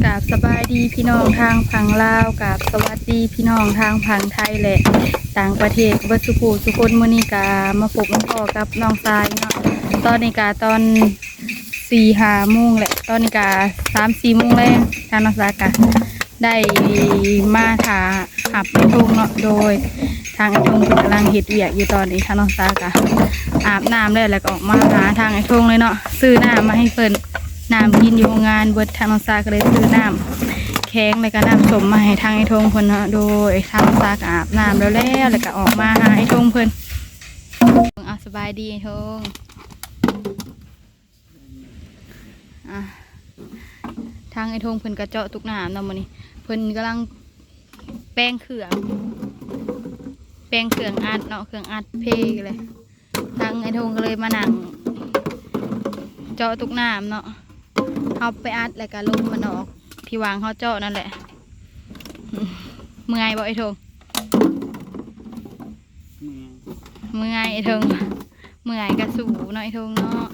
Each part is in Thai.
กับสบายดีพี่น้องทางฝั่งลาวกับสวัสดีพี่น้องทางฝั่งไทยและต่างประเทศเบิดสุขุสุคนมื้อนี้กามาพบมาพอกับน้องทรายเนาะตอนนี้กาตอน4-5 โมงแหละตอนนี้กา3-4 โมงแล้วทางน้องทรายกาได้มาถาหับไอ้ทงเนาะโดยทางไอ้ทงกำลังเฮ็ดเวียกอยู่ตอนนี้ทางน้องทรายกาอาบน้ำแล้วก็ออกมาหาทางไอ้ทงเลยเนาะซื้อน้ำมาให้เพิ่นน้ำกินอยู่โรงงานเบิดทางน้องซาก็เลยซื้อน้ำแข็งแล้วก็น้ำสมมาให้ทางไอ้ทงเพิ่นเนาะโดยทางน้องซาก็อาบน้ำแล้วก็ออกมาหาไอ้ทงเพิ่นเอาสบายดีไอ้ทงทางไอ้ทงเพิ่นกระเจาะตุกน้ำเนาะมื้อนี้เพิ่นกำลังแป้งเครื่องอัดเนาะเครื่องอัดเพลงเลยทางไอ้ทงก็เลยมานั่งเจาะตุกน้ำเนาะเอาไปอัดแล้วก็ลมมันออกที่วางเขาเจาะนั่นแหละเมื่อยบ่ไอ้ทงเมื่อยไอ้ทงเมื่อยกระสูเนาะไอ้ทงเนาะ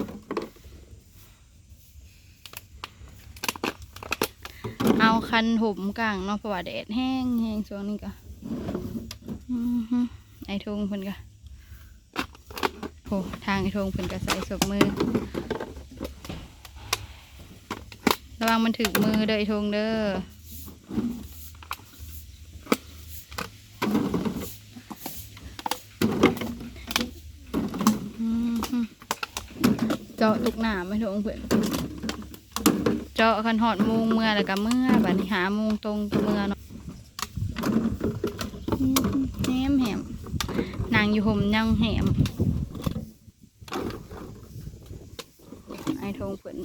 เอาคันห่มกลางเนาะเพราะว่าแดดแห้งช่วงนี้ก็ไอ้ทงเพิ่นก็โหทางไอ้ทงเพิ่นก็ใส่ศพมือระวังมันถึกมือเด้อไอ้ทงเด้อเจาะตุกหนามไอ้ทงเพื่อนเจาะคันหอดมุงเมื่อแล้วก็เมื่อบัดนี้หามุงตรงกับเมื่อเนาะแหมนางอยู่ห่มยังแหมไอ้ทงเพื่อน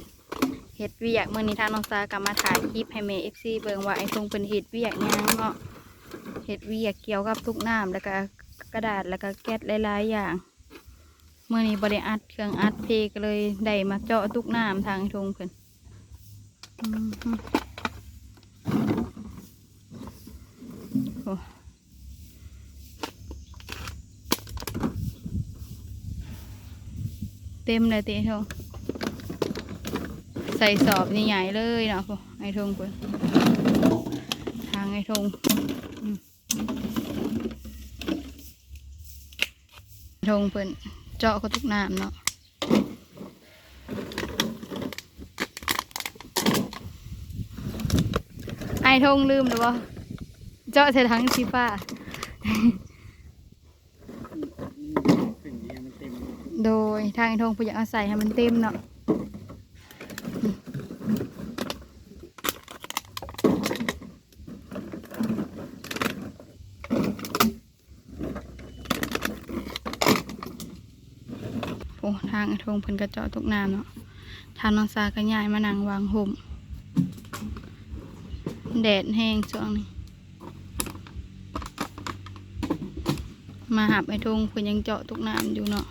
เฮ็ดเวียกเมื่อนี้ทางน้องซากลับมาถ่ายคลิปให้แม่FCเบิ่งว่าไอ้ทงเป็นเฮ็ดเวียกยังเนาะเฮ็ดเวียกเกี่ยวกับตุกน้ำแล้วก็กระดาษแล้วก็แก๊สหลายๆอย่างเมื่อนี้บ่ได้อัดเครื่องอัดเพลงก็เลยได้มาเจาะตุกน้ำทางไอ้ทงเพิ่นเต็มเลยตีไอ้ทงใส่สอบใหญ่ๆเลยเนาะไอ้ทงเพิ่นทางไอ้ทงทงเพิ่นเจาะกระตุกน้ำเนาะไอ้ทงลืมหรือเปล่าเจาะใส่ถังสีฟ้าโดยทางไอ้ทงเพิ่นอยากเอาใส่ให้มันเต็มเนาะโอ้ทางไอ้ทงเพิ่นกระเจาะตุกน้ำเนาะทางน้องซาก็ย้ายมานั่งวางห่มแดดแห้งช่วงนี้มาหับไอ้ทงเพิ่นยังเจาะตุกน้ำอยู่เนาะ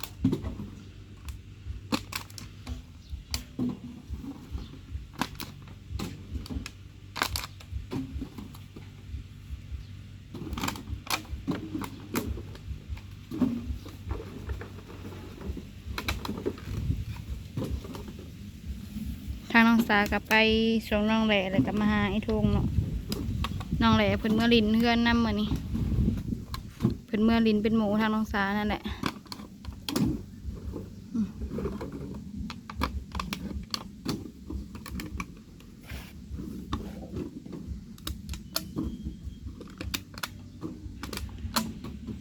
ทางน้องสากับไปส่งน้องแหล่แล้วก็มาหาไอ้ทงเนาะน้องแหล่เพิ่นเมื่อลินเพื่อนน้ำมื้อนี้เพิ่นเมื่อลินเป็นหมูทางน้องสานั่นแหละ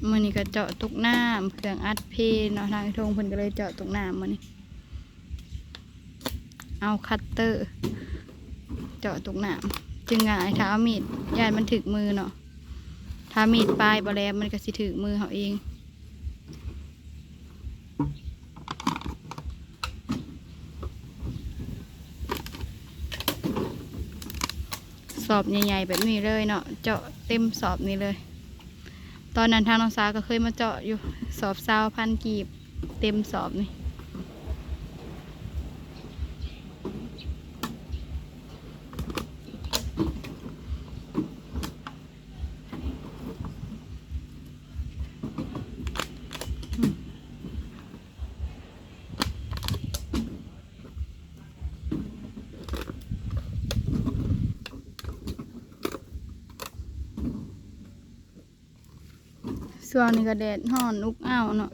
มื้อนี้ก็เจาะตุกน้ำเครื่องอัดเพลเนาะทางไอ้ทงเพิ่นก็เลยเจาะตุกน้ำมื้อนี้เอาคัตเตอร์เจาะตุกน้ำจึงง่ายถ้าเอามีดยายมันถึกมือเนาะถ้ามีดปลายบ่แล้วมันก็สิถึกมือเขาเองสอบใหญ่ๆแบบนี้เลยเนาะเจาะเต็มสอบนี้เลยตอนนั้นทางน้องสาก็เคยมาเจาะอยู่สอบ20,000 กีบเต็มสอบนี่ ส่วนนี้ก็แดดฮ้อนอุกอ้าวเนาะ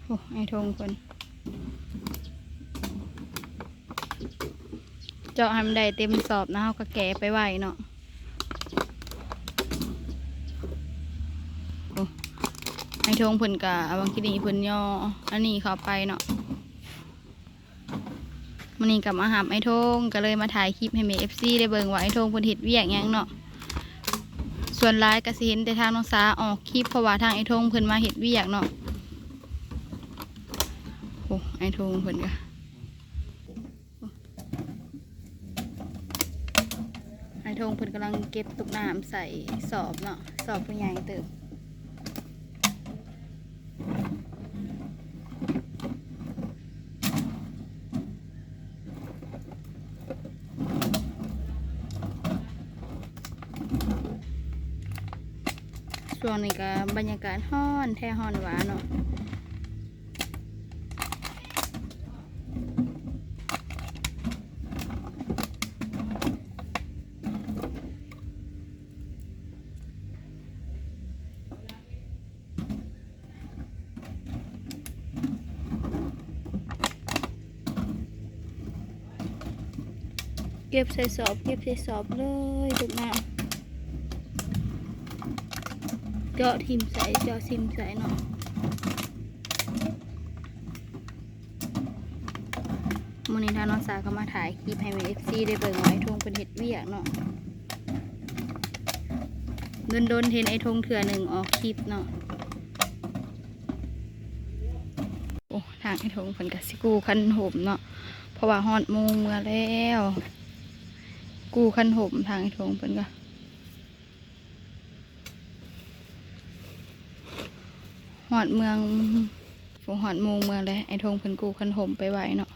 โอ้ไอ้ทงเพิ่นเจาะให้มันได้เต็มสอบนะเขาก็แกะไปไหวเนาะโอ้ไอ้ทงเพิ่นกะบางทีนี่เพิ่นย่ออันนี้เข้าไปเนาะมันนี่กับมาหาไอ้ทงก็เลยมาถ่ายคลิปให้เมย์FCได้เบิ่งว่าไอ้ทงเพิ่นเฮ็ดเวียกหยังเนาะส่วนร้ายก็สิเห็นแต่ทางน้องสาออกคลิปเพราะว่าทางไอ้ทงเพิ่นมาเฮ็ดเวียกเนาะโอ้ไอ้ทงเพิ่นก็ไอ้ทงเพิ่นกำลังเก็บตุกน้ำใส่สอบเนาะสอบผู้ใหญ่เติบช่วงนี้ก็บรรยากาศฮ้อนแท้ฮ้อนหวานเนาะเก็บใส่สอบเก็บใส่สอบเลยทุกน้ำเจาะทิมใส่เจาะซิมใส่เนาะมื้อนี้ทางน้องสาวก็มาถ่ายคลิปให้เอฟซีได้เบิ่งว่าไอ้ทงเป็นเฮ็ดเวียกเนาะเงินโดนเทนไอ้ทงเถื่อหนึ่งออกคลิปเนาะโอ้ทางไอ้ทงเพิ่นก็สิกู้คันห่มเนาะเพราะว่าฮอดโมงเมื่อแล้วกู้คันห่มทางไอ้ทงเพิ่นก็ฮอดเมืองฝูงฮอดโมงเมืองเลยไอ้ทงเพิ่นกู้คันห่มไปไหวเนาะ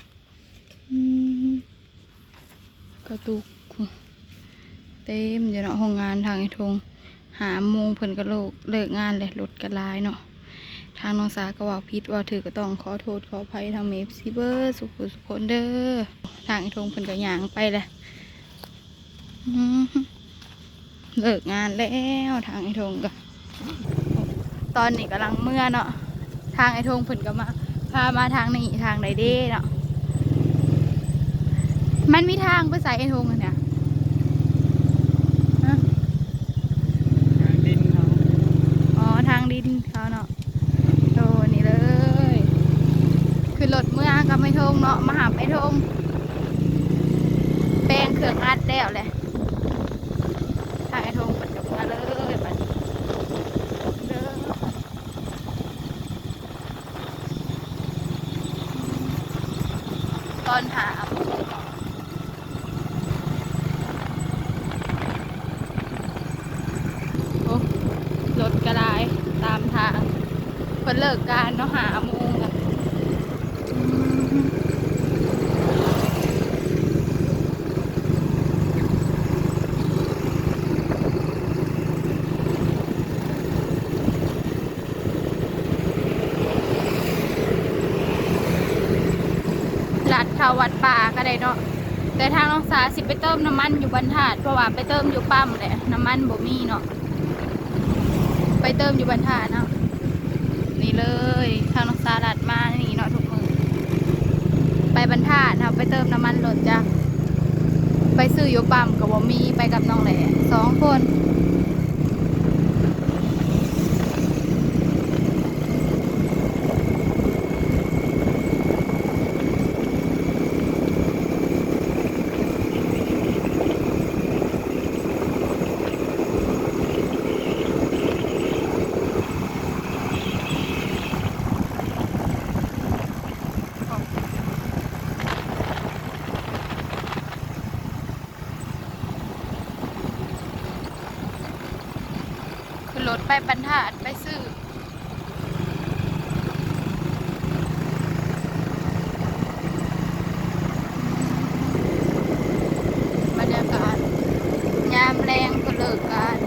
กระตุกเต็มอยู่เนาะห้องงานทางไอ้ทง5 โมงเพิ่นก็เลิกงานเลยรถก็หลายเนาะทางน้องสาก็ว่าผิดว่าถือก็ต้องขอโทษขออภัยทางเมฟซีเบอร์สุขคนเด้อทางไอ้ทงเพิ่นก็ย่างไปเลยเลิกงานแล้วทางไอ้ทงก็ตอนนี้กำลังเมื่อเนาะทางไอ้ทงเพิ่นก็มาพามาทางนี้ทางใดเด้เนาะมันมีทางไปใส่ไอ้ทงเนี่ยทางดินเขา อ๋อทางดินเขาเนาะโดนี่เลยคือรถเมื่อกับไอ้ทงเนาะมาหาไอ้ทงแปลงเครื่องอัดแล้วแหละทางไอ้ทงเปิดกับมาเลยบัดเด้อตอนถามโอ้รถกระไดตามทางเพิ่นเลิกการเนาะ5 โมงอะลัดเข้าวัดป่าก็ได้เนาะแต่ทางน้องสาสิไปเติมน้ำมันอยู่บรรทัดเพราะว่าไปเติมอยู่ปั๊มแหละน้ำมันบ่มีเนาะไปเติมอยู่บรรทัดเนาะนี่เลยทางน้องสาลัดมานี่เนาะทุกมือไปบรรทัดเนาะไปเติมน้ำมันรถจ้ะไปซื้ออยู่ปั๊มกับบ่มีไปกับน้องแหล่2 คนรถไปบรรทัดไปซื้อบรรยากาศยามแรงก็เลิกการ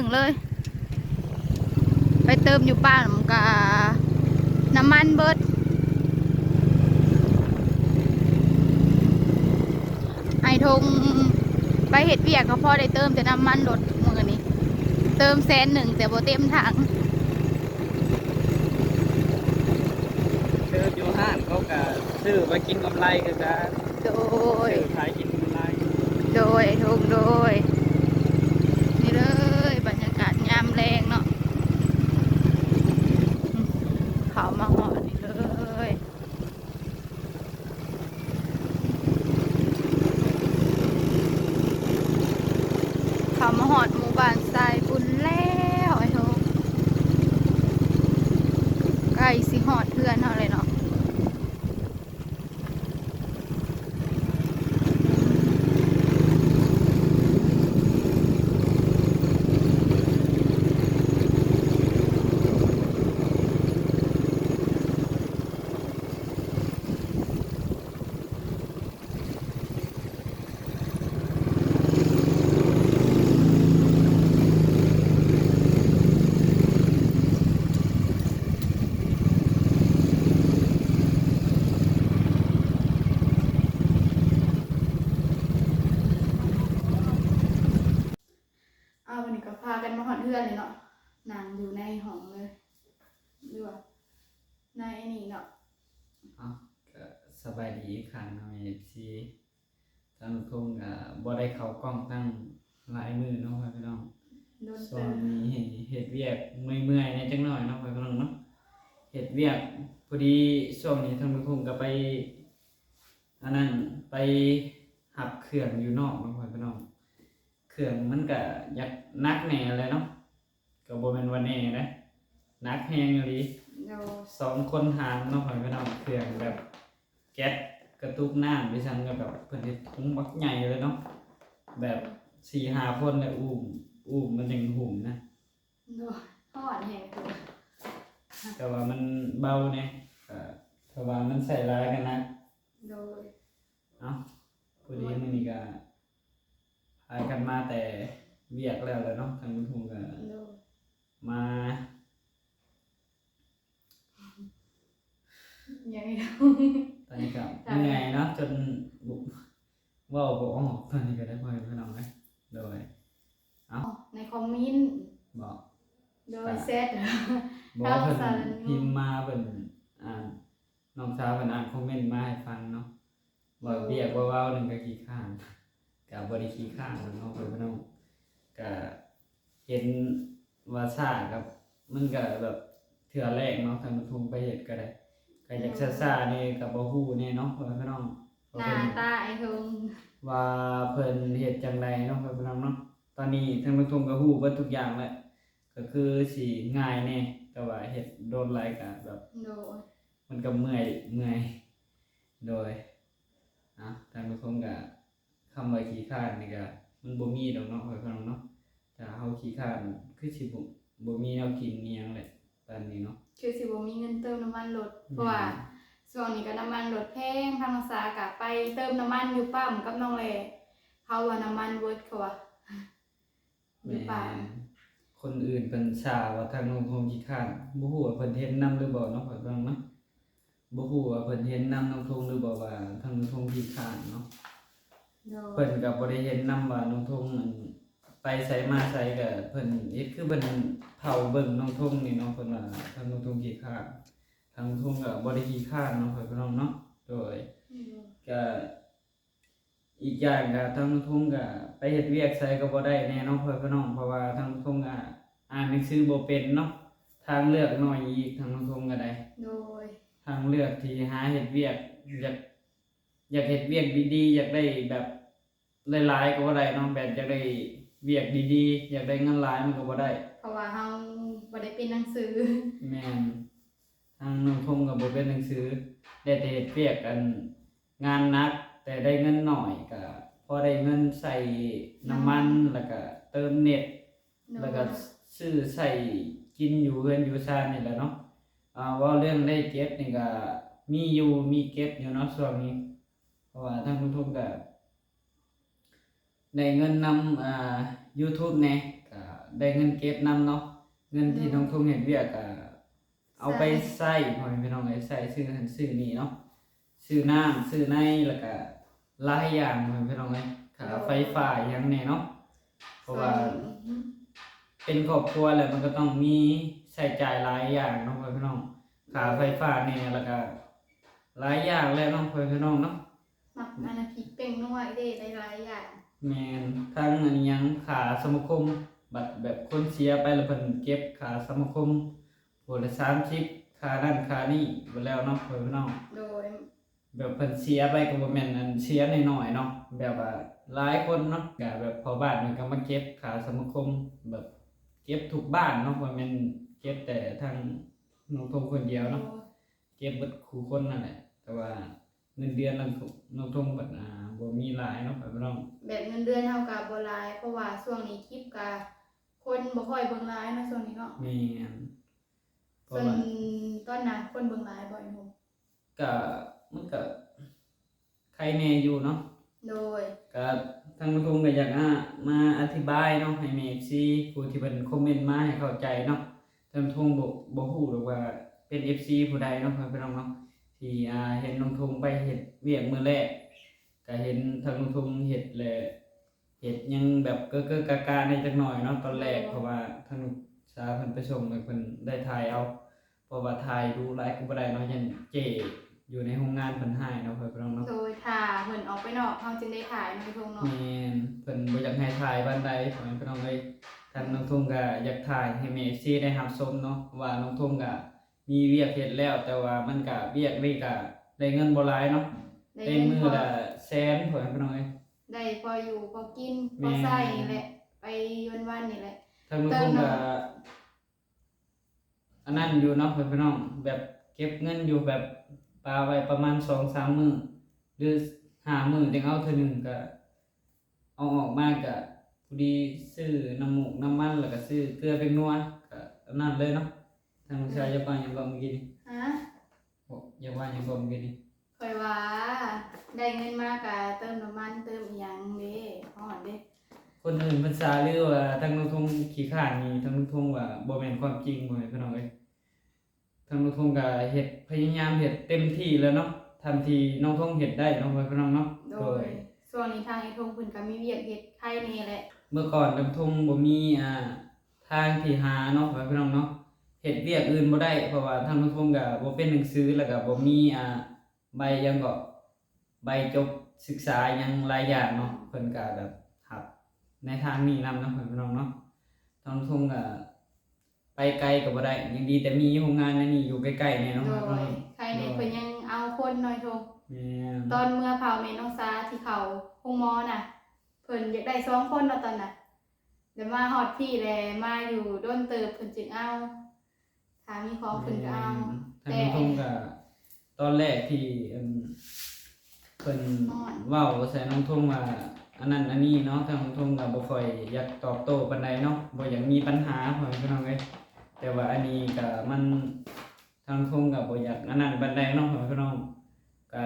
งเลย ไปเติมอยู่ป้านมันก็น้ำมันเบิดไอทงไปเห็ดเวียกก็พอได้เติมแต่น้ำมันรถเมื่อนี้เติม100,000แต่บ่เต็มถัง เดินอยู่ห้างเขาก็ซื้อมากินกำไรคือกัน โดย ซื้อขายกินกำไร โดยทงโดยนี่เลยบรรยากาศยามแรงเนาะเขามาหอดนี่เลยเขามาหอดหมู่บ้านทรายบุญแล้วไอ้โทใกล้สิหอดเพื่อนเท่าเลยเนาะวันนี้ก็พากันมาหอดเพื่อนเลยเนาะนั่งอยู่ในห้องเลยหรือว่าในไอ้นี่เนาะ ก็สบายดีอีกครั้งเนาะเอฟซีทางทุ่งก็บ่ได้เข้ากล้องตั้งหลายมือเนาะพี่น้อง โดน ส่ว เติ น ม นี้เฮ็ดเวียกเมื่อยๆในจังหน่อยเนาะพี่น้องเนาะเฮ็ดเวียกพอดีช่วงนี้ทางทุ่งก็ไปอันนั้นไปหับเครื่องอยู่นอกเนาะพี่น้องเครื่องมันก็อยากนักแหน่เลยเนาะก็บ่แม่นว่าแน่นะนักแฮงอยู่ดี โดน 2 คนหามเนาะพี่น้องเครื่องแบบแก๊สกระตุกน้ำดิฉันก็แบบเพิ่นเฮ็ดถุงบักใหญ่เลยเนาะแบบ4-5 คนเนี่ยอุ้มมันยังหุ่มนะ โดนทอดแห้งตัว แต่ว่ามันเบาเนี่ยแต่ว่ามันใส่ร้ายกันนะ โดย เอ้าพอดีมื้อนี้ก็พากันมาแต่เวียกแล้วแหละเนาะทางลุงทุ่งก็ โดย มา ยังไงเนาะ ตอนนี้ก็เหนื่อยเนาะจนเว้าบ่ออกตอนนี้ก็ได้พอพี่น้องเลยโดย ในคอมเมนต์ บอก โดยเซต บอกเพิ่นพิมพ์มาเพิ่นอ่านน้องสาวเพิ่นอ่านคอมเมนต์มาให้ฟังเนาะว่าเรียกว่าเว้าหนึงก็ขี้ข้านก็บ่ได้ขี้ข้านเนาะเพิ่นพี่น้องก็เห็นว่าซ่ากับมันก็แบบเทื่อแรกเนาะทางทุงไปเฮ็ดก็ได้ก็อยากซ่าๆนี่ก็บ่ฮู้แน่เนาะเพิ่นพี่น้อง หน้าตาไอ้ทง ว่าเพิ่นเฮ็ดจังไดเนาะเพิ่นพี่น้องเนาะตอนนี้ทางทุงก็ฮู้เบิดทุกอย่างแล้วก็คือสิง่ายแน่แต่ว่าเฮ็ดโดนหลายก็แบบ โดย มันก็เมื่อยโดยทางผู้ชมก็คำว่าขี้คร้านนี่ก็มันบ่มีดอกเนาะพ่อพี่น้องเนาะถ้าเฮาขี้คร้านคือสิบ่มีแนวกินอีหยังแหละตอนนี้เนาะ คือสิบ่มีเงินเติมน้ำมันรถเพราะว่าช่วงนี้ก็น้ำมันรถแพงทางภาษากะไปเติมน้ำมันอยู่ปั๊มกับน้องแลเขาว่าน้ำมันเบิดเขาว่าอยู่ปั๊ม คนอื่นเพิ่นชาว่าทางโรงโฮมขี้คร้านบ่ฮู้ว่าเพิ่นเฮ็ดนำหรือบ่เนาะพ่อพี่น้องเนาะบ่ฮู้ว่าเพิ่นเฮ็ดนำน้องทงหรือบ่ว่าทางน้องทงขี้คร้านเนาะ โดย เพิ่นก็บ่ได้เห็นนำว่าน้องทงมันไปไสมาไสก็เพิ่นเฮ็ดคือเพิ่นเผาเบิ่งน้องทงนี่เนาะเพิ่นว่าทางน้องทงขี้คร้านทางน้องทงก็บ่ได้ขี้คร้านเนาะพี่น้องเนาะโดยก็อีกอย่างก็ทางน้องทงก็ไปเฮ็ดเวียกไสก็บ่ได้แน่เนาะพี่น้องเพราะว่าทางน้องทงก็อ่านหนังสือบ่เป็นเนาะทางเลือกน้อยอีกทางน้องทงก็ได้ โดย ทางเลือกที่หาเฮ็ดเวียกอยากเฮ็ดเวียกดีๆอยากได้แบบหลายๆก็บ่ได้เนาะแบบอยากได้เวียกดีๆอยากได้เงินหลายมันก็บ่ได้ เพราะว่าเฮาบ่ได้เป็นหนังสือ แม่นทางน้องพงก็บ่เป็นหนังสือได้แต่เฮ็ดเวียกกันงานหนักแต่ได้เงินน้อยก็พอได้เงินใส่น้ำมันแล้วก็เติมเน็ตแล้วก็ซื้อใส่กินอยู่เรือนอยู่ซ่านนี่แหละเนาะว่าเรื่องได้เก็บนี่ก็มีเก็บอยู่เนาะช่วงนี้เพราะว่าทางทุกๆก็ได้เงินนำYouTube แหน่ก็ ได้เงินเก็บนำเนาะเงินที่น้องทุ่งเฮ็ดเวียกก็เอาไปใช้พ่อแม่พี่น้องใช้ซื้อหันซื้อนี่เนาะซื้อน้ำซื้อในแล้วก็หลายอย่างพ่อแม่พี่น้องค่าไฟฟ้าหยังแน่เนาะเพราะว่าเป็นครอบครัวแล้วมันก็ต้องมีใช้จ่ายหลายอย่างเนาะพ่อแม่พี่น้องค่าไฟฟ้านี่แล้วก็หลายอย่างแล้วเนาะพ่อแม่พี่น้องเนาะ มักอันนั้นพริกเป่งน้อยเด้ได้หลายอย่าง แม่นทั้งอันยังขาสมาคมบัตรแบบคนเสียไปแล้วเพิ่นเก็บขาสมาคมผู้ละ30ค่านั่นค่านี่เบิดแล้วเนาะพ่อพี่น้อง โดย แบบเพิ่นเสียไปก็บ่แม่นอันเสียน้อยๆเนาะแบบว่าหลายคนเนาะก็แบบพอบ้านมันก็มาเก็บขาสมาคมแบบเก็บทุกบ้านเนาะบ่แม่นเก็บแต่ทางน้องทงคนเดียวเนาะเก็บเบิดคู่คนนั่นแหละแต่ว่าเงินเดือนน้องทงบัดบ่มีหลายเนาะพ่อพี่น้อง แบบเงินเดือนเท่ากับบ่หลายเพราะว่าช่วงนี้คลิปกับคนบ่ค่อยเบิ่งหลายเนาะช่วงนี้เนาะ แม่นเพราะ ส่วน ว่า ตอนนั้นคนเบิ่งหลายบ่อยหนู ก็มันก็ใครแน่อยู่เนาะ โดย ก็ทางกระทรวงก็อยากมาอธิบายเนาะให้แม่ FC ผู้ที่เพิ่นคอมเมนต์มาให้เข้าใจเนาะทางกระทรวงบ่ฮู้หรอกว่าเป็น FC ผู้ใดเนาะพี่น้องเนาะที่เห็นน้องทงไปเฮ็ดเวียกมื้อแรกก็เห็นทางน้องทงเฮ็ดแลเฮ็ดยังแบบเก้อๆกาๆในจักหน่อยเนาะตอนแรกเพราะว่าทางสาเพิ่นไปส่งแล้วเพิ่นได้ถ่ายเอาเพราะว่าถ่ายดูหลายก็บ่ได้เนาะยันเจอยู่ในโรงงานเพิ่นให้เนาะพี่น้องเนาะ โดยถ้าเพิ่นออกไปนอกเฮาจึงได้ถ่ายในทงเนาะ แม่นเพิ่นบ่อยากให้ถ่ายบ้านใดพ่อแม่พี่น้องเอ้ยทางน้องทุ่งก็อยากถ่ายให้แม่ FC ได้รับชมเนาะว่าน้องทุ่งก็มีเวียกเฮ็ดแล้ว แต่ว่ามันก็เวียกนี่ก็ได้เงินบ่หลายเนาะได้มื้อละแสนพ่อแม่พี่น้องเอ้ย ได้พออยู่พอกินพ แม่ อใช้นี่แหละไปวันๆนี่แหละ ทางน้องทุ่งก็อันนั้นอยู่เนาะพ่อแม่พี่น้องแบบเก็บเงินอยู่แบบปาไว้ประมาณ 2-3 มื้อหรือ5มื้อจึงเอาเทื่อหนึงก็เอาออกมาก็พอดีซื้อน้ำมูกน้ำมันแล้วก็ซื้อเกลือเป็นนัวก็อันนั้นเลยเนาะทางลูกชายจะว่าหยังบ่เมื่อกี้นี่ ฮะ บอกอย่าว่าหยังบ่เมื่อกี้นี่ ค่อยว่าได้เงินมาก็เติมน้ำมันเติมอีหยังเด้ฮ้อนเด้ คนอื่นเพิ่นซาหรือว่าทางน้องทงขี้ข้านนี่ทางน้องทงว่าบ่แม่นความจริงบ่ให้พี่น้องเอ้ยทางน้องทงก็เฮ็ดพยายามเฮ็ดเต็มที่แล้วเนาะทันทีน้องทงเฮ็ดได้เนาะพี่น้องเนาะ โดยช่วงนี้ทางไอ้ทงเพิ่นก็มีเวียกเฮ็ดไข่นี่แหละ เมื่อก่อนน้องทงบ่มีทางที่หาเนาะพี่น้องเนาะเฮ็ดเวียกอื่นบ่ได้เพราะว่าทางน้องทงก็บ่เป็นหนังสือแล้วก็บ่มีใบหยังก็ใบจบศึกษาหยังหลายอย่างเนาะเพิ่นก็แบบหับในทางนี้นำเนาะพี่น้องเนาะทางน้องทงก็ไปไกลก็บ่ได้ยังดีแต่มีโรงงานอันนี้อยู่ใกล้ๆเนี่ยเนาะ โด พี่น้อง ยไข่นี่เพิ่นยังเอาคนน้อยทง แม่น ตอนเมื่อเผาแม่น้องซาที่เขาห้องหมอน่ะเพิ่นอยากได้2คนเนาะตอนน่ะเดี๋ยวมาฮอดพี่แลมาอยู่ด้นเติบเพิ่นจึงเอาถ้ามีของเพิ่นก็เอา ทางน้องทงก็ตอนแรกที่เพิ่นเว้าใส่น้องทงว่าอันนั้นอันนี้เนาะทางน้องทงก็บ่ค่อยอยากตอบโต้ปานใดเนาะบ่อยากมีปัญหาพ่อแม่พี่น้องเอ้ยแต่ว่าอันนี้ก็มันทางน้องทงก็บ่อยากอันนั้นปานใดเนาะพ่อแม่พี่น้องก็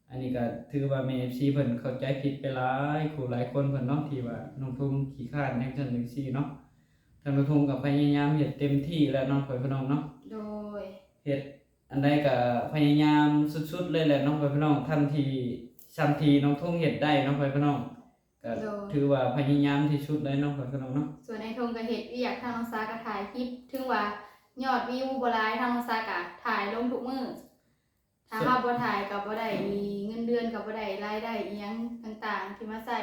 อันนี้ก็ถือว่าแม่ FC เพิ่นเข้าใจผิดไปหลายคู่หลายคนเพิ่นเนาะที่ว่าน้องทงขี้คร้านจังซั่นจังซี่เนาะทางน้องทงก็พยายามเฮ็ดเต็มที่แล้วเนาะพ่อแม่พี่น้องเนาะ โดย เฮ็ดอันใดก็พยายามสุดๆเลยแหละน้องพี่น้องทันทีซ้ำทีน้องทงเฮ็ดได้น้องพี่น้องก็ถือว่าพยายามที่สุดเลยน้องพี่น้องเนาะ ส่วนไอ้ทงก็เฮ็ดเวียกทางน้องซาก็ถ่ายคลิปถึงว่ายอดวิวบ่หลายทางน้องซาก็ถ่ายลงทุกมื้อถ้าเฮาบ่ถ่ายก็บ่ได้มีเงินเดือนก็บ่ได้รายได้อีหยังต่างๆที่มาใช้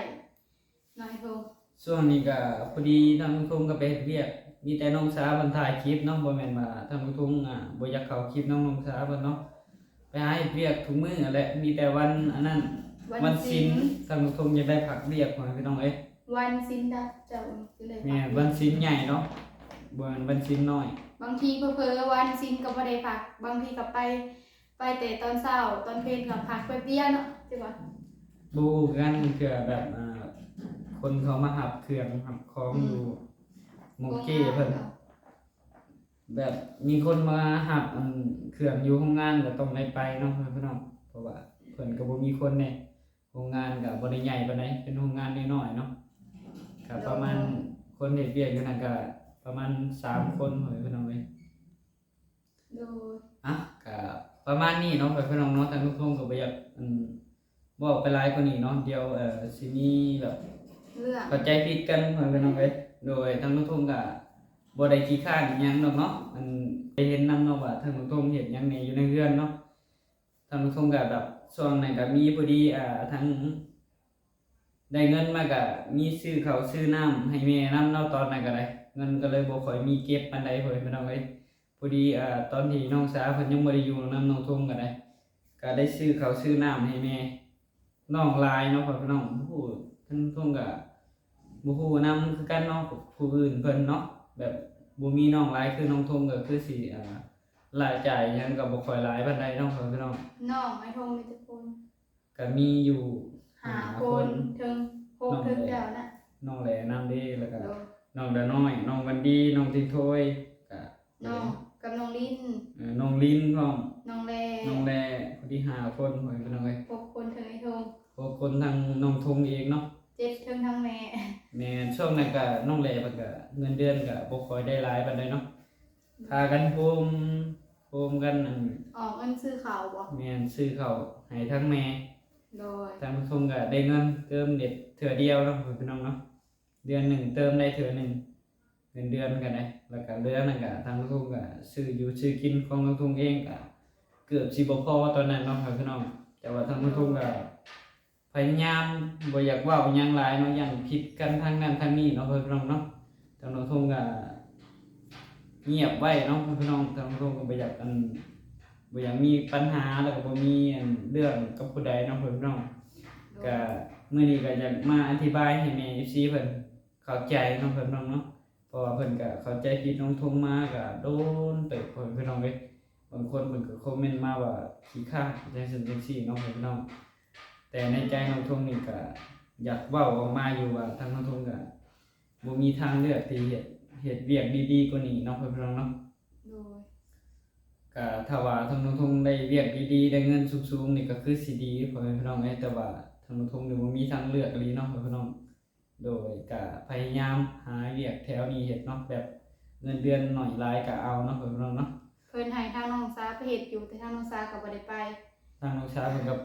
น้อยทง ช่วงนี้ก็พอดีทางน้องทงก็ไปเฮ็ดเวียกมีแต่น้องสาวเพิ่นถ่ายคลิปเนาะบ่แม่นว่าทางน้องทงบ่อยากเข้าคลิปน้องสาวเพิ่นเนาะไปหาเฮ็ดเวียกทุกมื้อนั่นแหละมีแต่วันอันนั้นวันศีลทางน้องทงอยากได้พักเวียกพ่อพี่น้องเอ้ย วันสิ้นดับเจ้าสิเลย แม่วันศีลใหญ่เนาะบ่แม่นวันศีลน้อย บางทีเผลอๆวันสิ้นก็บ่ได้พักบางทีก็ไปแต่ตอนเช้าตอนเพลนก็พักแป๊บเดียวเนาะจังว่า บูกันเผื่อแบบคนเขามาหับเครื่องหับของอยู่โมเก้เพิ่นแบบมีคนมาหับเครื่องอยู่โรงงานก็ต้องได้ไปเนาะพี่น้องเพราะว่าเพิ่นก็บ่มีคนในโรงงานก็บ่ได้ใหญ่ปานใดเป็นโรงงานน้อยๆเนาะก็ประมาณ คนเฮ็ดเวียกอยู่นั่นก็ประมาณ3คนพ่อแม่พี่น้องเอ้ย โดย อ่ะก็ประมาณนี้เนาะพ่อแม่พี่น้องเนาะทางทุกคนก็บ่อยากบอกไปหลายกว่านี้เนาะเดี๋ยวสิมีแบบ เรื่อง เข้าใจผิดกันพ่อแม่พี่น้องเอ้ยโดยทางทุกคนก็บ่ได้ขี้คร้านอิหยังดอกเนาะไปเห็นนำเนาะว่าทางทุกคนเฮ็ดหยังแหน่อยู่ในเรือนเนาะทางทุกคนก็แบบช่วงนั้นก็มีพอดีทั้งได้เงินมาก็มีซื้อข้าวซื้อน้ำให้แม่นำเนาะตอนนั้นก็ได้เงินก็เลยบ่ค่อยมีเก็บปานใดพ่อแม่พี่น้องเอ้ยพอดีตอนที่น้องสาวเพิ่นยังบ่ได้อยู่นำน้องทงก็ได้ซื้อข้าวซื้อน้ำให้แม่น้องหลายเนาะพ่อพี่น้องผู้ทางทงก็บ่ฮู้นำคือกันเนาะผู้อื่นเพิ่นเนาะแบบบ่มีน้องหลายคือน้องทงก็คือสิรายจ่ายหยังก็บ่ค่อยหลายปานใดเนาะพ่อพี่น้อง น้องไอ้ทงมีแต่คน ก็มีอยู่ 5คนถึง6ถึงเจ้าน่ะ น้องแหลนำเด้แล้วก็ โดย น้องดาน้อยน้องวันดีน้องทิงโทยก็ น้องกับน้องลิ้น น้องลิ้นพร้อม น้องแล น้องแลคนที่5คนพ่อพี่น้องเอ้ย 6คนถึงไอ้ทง 6คนทางน้องทงเองเนาะ 7ถึงทั้งแม่ แม่นช่วงนั้นก็น้องแหลเพิ่นก็เงินเดือนก็บ่ค่อยได้หลายปานใดเนาะพากันโฮมกันออกเงินซื้อข้าวบ่ แม่นซื้อข้าวให้ทั้งแม่ โดย ทางทงก็ได้เงินเติมเด็ดเทื่อเดียวเนาะพ่อพี่น้องเนาะเดือนหนึ่งเติมได้เทื่อหนึงเงินเดือนก็ได้แล้วก็เดือนนั้นก็ทางทงก็ซื้ออยู่ซื้อกินของทงเองก็เกือบสิบ่พอตอนนั้นเนาะพ่อพี่น้องแต่ว่าทางทงก็พยายามบ่อยากเว้าหยังหลายเนาะอย่างผิดกันทางนั้นทางนี้เนาะพ่อพี่น้องเนาะทางทงก็เงียบไว้เนาะพ่อพี่น้องทางทงก็บ่อยากบ่อยากมีปัญหาแล้วก็บ่มีเรื่องกับผู้ใดเนาะพ่อพี่น้องก็มื้อนี้ก็อยากมาอธิบายให้แม่ FC เพิ่นเข้าใจเนาะพ่อพี่น้องเนาะเพราะว่าเพิ่นก็เข้าใจผิดน้องทงมาก็โดนเติบพ่อพี่น้องเว้ยบางคนเพิ่นก็คอมเมนต์มาว่าขี้ข้านจังซั่นจังซี่เนาะพ่อพี่น้องแต่ในใจน้องทงนี่ก็อยากเว้าออกมาอยู่ว่าทางน้องทงก็บ่มีทางเลือกที่เฮ็ดเวียกดีๆกว่านี้เนาะพ่อพี่น้องเนาะ โดย ก็ถ้าว่าทางทงได้เวียกดีๆได้เงินสูงๆนี่ก็คือสิดีพ่อแม่พี่น้องแต่ว่าทางทงนี่บ่มีทางเลือกอีหลีเนาะพ่อพี่น้องโดยก็พยายามหาเวียกแถวนี้เฮ็ดเนาะแบบเงินเดือนน้อยหลายก็เอาเนาะพ่อพี่น้องเนาะ เพิ่นให้ทางน้องสาไปเฮ็ดอยู่แต่ทางน้องสาก็บ่ได้ไป ทางน้องชายเพิ่นกับ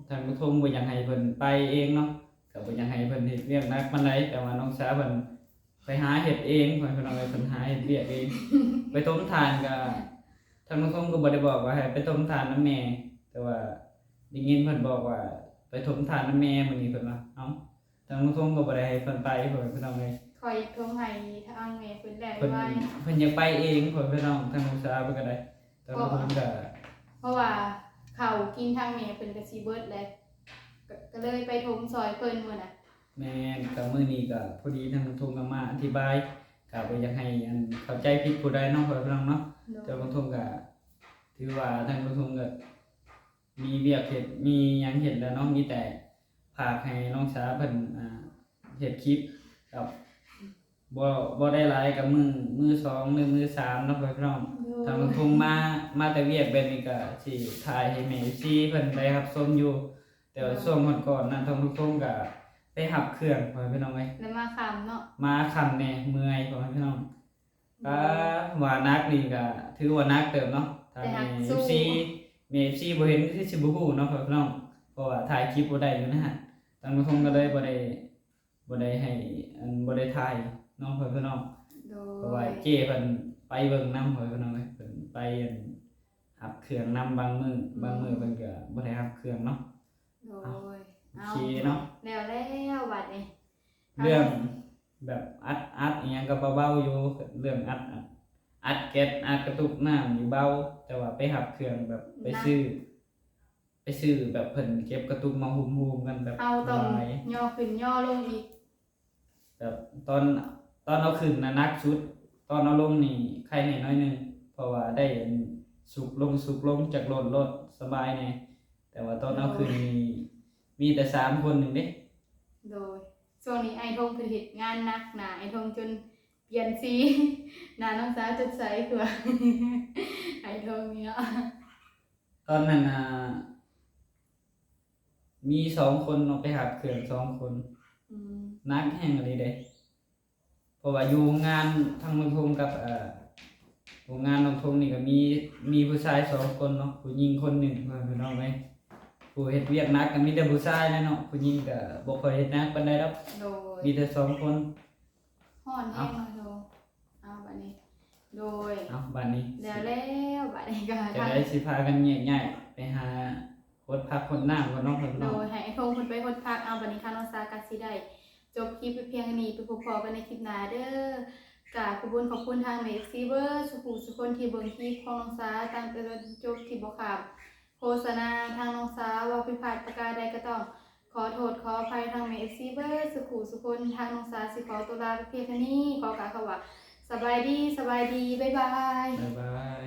ทางทงบ่อยากให้เพิ่นไปเองเนาะก็บ่อยากให้เพิ่นเฮ็ดเวียกหนักปานใดแต่ว่าน้องชายเพิ่นไปหาเฮ็ดเองพ่อแม่พี่น้องเพิ่นหาเฮ็ดเวียกเอง ไปต้มทานก็ ทางน้องส้มก็บ่ได้บอกว่าให้ไปถมทานน้ำแม่ แต่ว่าได้ยินเพิ่นบอกว่าไปถมทานน้ำแม่มื้อนี้เพิ่นว่าเอ้าทางน้องส้มก็บ่ได้ให้เพิ่นไปเพิ่นพี่น้องเอ้ย คอยทงให้ทางแม่เพิ่นได้ เพิ่น ไว้ เพิ่นอยากไปเองเพิ่นพี่น้องทางน้องสาวเพิ่นก็ได้ทางน้องส้มก็ เพราะว่าข้าวกินทางแม่เพิ่นก็สิเบิดเลยก็เลยไปทมซอยเพิ่นมื้อน่ะ แม่นก็มื้อนี้ก็พอดีทางน้องส้มก็มาอธิบายก็บ่อยากให้เข้าใจผิดผู้ใดเนาะเพิ่นพี่น้องเนาะแต่น้องส้มก็ถือว่าทางน้องส้มก็มีเวียกเฮ็ดมีหยังเฮ็ดแล้วเนาะมีแต่ฝากให้น้องสาวเพิ่นเฮ็ดคลิปกับบ่ได้หลายกับมือ2หรือมือ3เนาะพี่น้องทางทงมาแต่เวียกแบบนี้ก็สิถ่ายให้แม่ซีเพิ่นได้รับชมอยู่แต่ว่าช่วงก่อนๆนั้นทางทงก็ไปหับเครื่องพ่อพี่น้องเอ้ย แล้วมาค่ำเนาะ มาค่ำแน่เมื่อยพ่อพี่น้องก็ว่านักนี่ก็ถือว่านักเติบเนาะทางแม่ซีบ่เห็นคือสิบ่ฮู้เนาะพี่น้องเพราะว่าถ่ายคลิปบ่ได้อยู่นะฮะทางทงก็เลยบ่ได้ให้บ่ได้ถ่ายเนาะพี่น้อง โด เพราะว่าย เจ้เพิ่นไปเบิ่งนำเพิ่นเนาะเพิ่นไปหับเครื่องนำบางมื้อเพิ่นก็บ่ได้หับเครื่องเนาะ โดย โอเคเนาะ แล้วบัดนี้ เรื่องแบบอัดอีหยังก็เบาๆอยู่เรื่องอัดแก๊สอัดกระตุกน้ำนี่เบาแต่ว่าไปหับเครื่องแบบไปซื้อแบบเพิ่นเก็บกระตุกมาหุมๆกันแบบ เอาต้อง หลาย ย่อขึ้นย่อลงอีก แบบตอนเอาขึ้นน่ะหนักสุดตอนเอาลงนี่ใครแน่น้อยหนึงเพราะว่าได้สุกลงจากรถสบายแน่แต่ว่าตอนเอาขึ้นนี่มีแต่3คนนึงเด้ โดยช่วงนี้ไอ้ทงคือเฮ็ดงานหนักหนาไอ้ทงจนเปลี่ยนสี หน้าน้องสาวจดใสคือว่า ไอ้ทงเนี่ย ตอนนั้นมี2คนออกไปหับเครื่อง2คน อืม นักแห่งอะไรเด้เพ ราะว่าอยู่โรงงานทางน้องทงกับโรงงานน้องทงนี่ก็มีผู้ชาย2คนเนาะผู้หญิงคนหนึ่งเพิ่นพี่น้องเอ้ยผู้เฮ็ดเวียกหนักก็มีแต่ผู้ชายแหละเนาะผู้หญิงก็บ่ค่อยเฮ็ดหนักปานใดดอก โดย มีแต่2คน ฮ้อนแห้งเนาะโดยเอาบัดนี้ โดย เอ้าบัดนี้ แล้วบัดนี้ก็ จะ ทาง ได้สิพากันแยกๆไปหาคดพักคนน้ำก่อนเนาะเพิ่น โด เนาะ ยให้ไอ้ทงเพิ่นไปคนพักเอาบัดนี้ทางน้องซาก็สิได้จบคลิปไปเพียงนี้ไปพบพอกันในคลิปหน้าเด้อกราบขอบคุณทางเมฟซีเวอร์สุขุสุคนที่เบิ่งคลิปของน้องซาตั้งแต่ต้นจบที่บ่ขาดโฆษณาทางน้องซาว่าผิดพลาดประการใดก็ต้องขอโทษขออภัยทางเมฟซีเวอร์สุขุสุคนทางน้องซาสิขอตัวลาไปเพียงเท่านี้ขอกล่าวคำว่าสบายดีบ๊ายบาย บ๊ายบาย